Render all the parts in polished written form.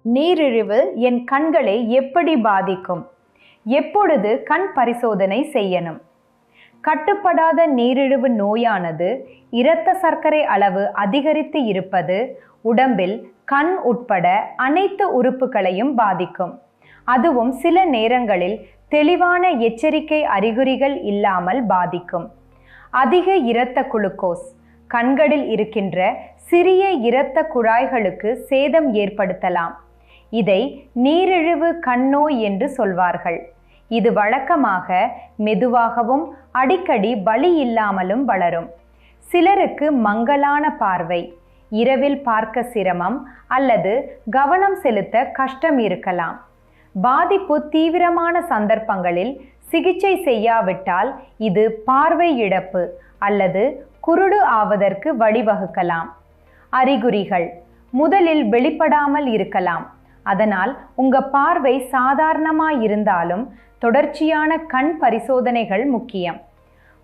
நீரிழிவு என் கண்களை எப்படி பாதிக்கும்? எப்பொழுது கண் பரிசோதனை செய்யணும்? கட்டுப்படாத நீரிழிவு நோயானது இரத்த சர்க்கரை அளவு அதிகரித்து இருப்பது உடம்பில் கண் உட்பட அனைத்து உறுப்புகளையும் பாதிக்கும். அதுவும் சில நேரங்களில் தெளிவான எச்சரிக்கை அறிகுறிகள் இல்லாமல் பாதிக்கும். அதிக இரத்த குளுக்கோஸ் கண்களில் இருக்கின்ற சிறிய இரத்த குழாய்களுக்கு சேதம் ஏற்படுத்தலாம். இதை நீரிழிவு கண்ணோய் என்று சொல்வார்கள். இது வழக்கமாக மெதுவாகவும் அடிக்கடி வலி இல்லாமலும் வளரும். சிலருக்கு மங்கலான பார்வை, இரவில் பார்க்க சிரமம் அல்லது கவனம் செலுத்த கஷ்டம் இருக்கலாம். பாதிப்பு தீவிரமான சந்தர்ப்பங்களில் சிகிச்சை செய்யாவிட்டால் இது பார்வை இழப்பு அல்லது குருடு ஆவதற்கு வழிவகுக்கலாம். அறிகுறிகள் முதலில் வெளிப்படாமல் இருக்கலாம். அதனால் உங்க பார்வை சாதாரணமாய் இருந்தாலும் தொடர்ச்சியான கண் பரிசோதனைகள் முக்கியம்.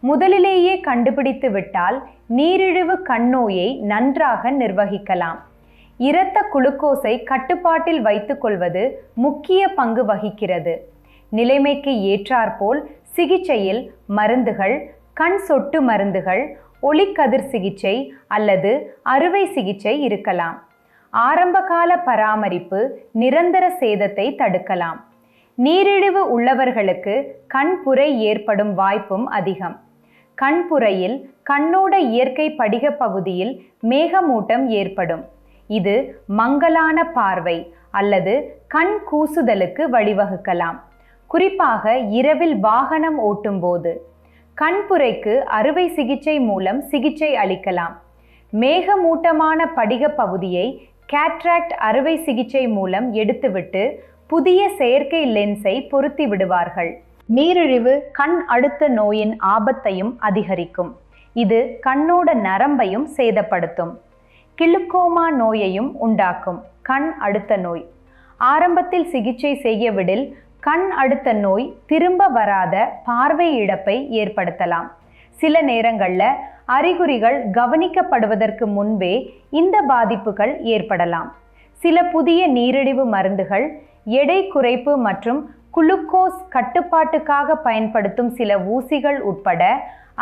முதலிலேயே கண்டுபிடித்து விட்டால் நீரிழிவு கண்ணோயை நன்றாக நிர்வகிக்கலாம். இரத்த குளுக்கோஸை கட்டுப்பாட்டில் வைத்துக் கொள்வது முக்கிய பங்கு வகிக்கிறது. நிலைமைக்கு ஏற்றாற்போல் சிகிச்சையில் மருந்துகள், கண் சொட்டு மருந்துகள், ஒளிக்கதிர் சிகிச்சை அல்லது அறுவை சிகிச்சை இருக்கலாம். ஆரம்பகால பராமரிப்பு நிரந்தர சேதத்தை தடுக்கலாம். நீரிழிவு உள்ளவர்களுக்கு கண்புரை ஏற்படும் வாய்ப்பும் அதிகம். கண்புரையில் கண்ணோட இயற்கை படிக பகுதியில் மேகமூட்டம் ஏற்படும். இது மங்கலான பார்வை அல்லது கண் கூசுதலுக்கு வழிவகுக்கலாம். குறிப்பாக இரவில் வாகனம் ஓட்டும் போது. கண்புரைக்கு அறுவை சிகிச்சை மூலம் சிகிச்சை அளிக்கலாம். மேகமூட்டமான படிக பகுதியை கேட்ராக்ட் அறுவை சிகிச்சை மூலம் எடுத்துவிட்டு புதிய செயற்கை லென்ஸை பொருத்தி விடுவார்கள். நீரிழிவு கண் அழுத்த நோயின் ஆபத்தையும் அதிகரிக்கும். இது கண்ணோட நரம்பையும் சேதப்படுத்தும். கிளுக்கோமா நோயையும் உண்டாக்கும். கண் அழுத்த நோய் ஆரம்பத்தில் சிகிச்சை செய்யவிடில் கண் அழுத்த நோய் திரும்ப வராத பார்வை இழப்பை ஏற்படுத்தலாம். சில நேரங்களில் அறிகுறிகள் கவனிக்கப்படுவதற்கு முன்பே இந்த பாதிப்புகள் ஏற்படலாம். சில புதிய நீரிழிவு மருந்துகள், எடை குறைப்பு மற்றும் குளுக்கோஸ் கட்டுப்பாட்டுக்காக பயன்படுத்தும் சில ஊசிகள் உட்பட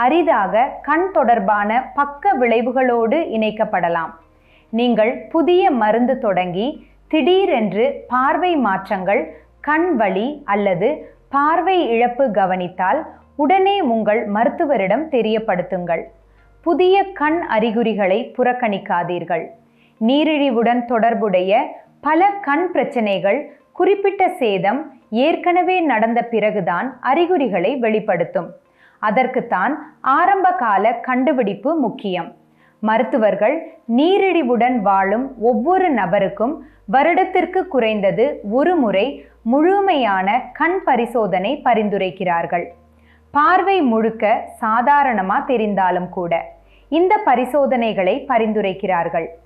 அரிதாக கண் தொடர்பான பக்க விளைவுகளோடு இணைக்கப்படலாம். நீங்கள் புதிய மருந்து தொடங்கி திடீரென்று பார்வை மாற்றங்கள், கண் வலி அல்லது பார்வை இழப்பு கவனித்தால் உடனே உங்கள் மருத்துவரிடம் தெரியப்படுத்துங்கள். புதிய கண் அறிகுறிகளை புறக்கணிக்காதீர்கள். நீரிழிவுடன் தொடர்புடைய பல கண் பிரச்சனைகள் குறிப்பிட்ட சேதம் ஏற்கனவே நடந்த பிறகுதான் அறிகுறிகளை வெளிப்படுத்தும். அதற்குத்தான் ஆரம்பகால கண்டுபிடிப்பு முக்கியம். மருத்துவர்கள் நீரிழிவுடன் வாழும் ஒவ்வொரு நபருக்கும் வருடத்திற்கு குறைந்தது ஒரு முறை முழுமையான கண் பரிசோதனை பரிந்துரைக்கிறார்கள். பார்வை முழுக்க சாதாரணமா தெரிந்தாலும் கூட இந்த பரிசோதனைகளை பரிந்துரைக்கிறார்கள்.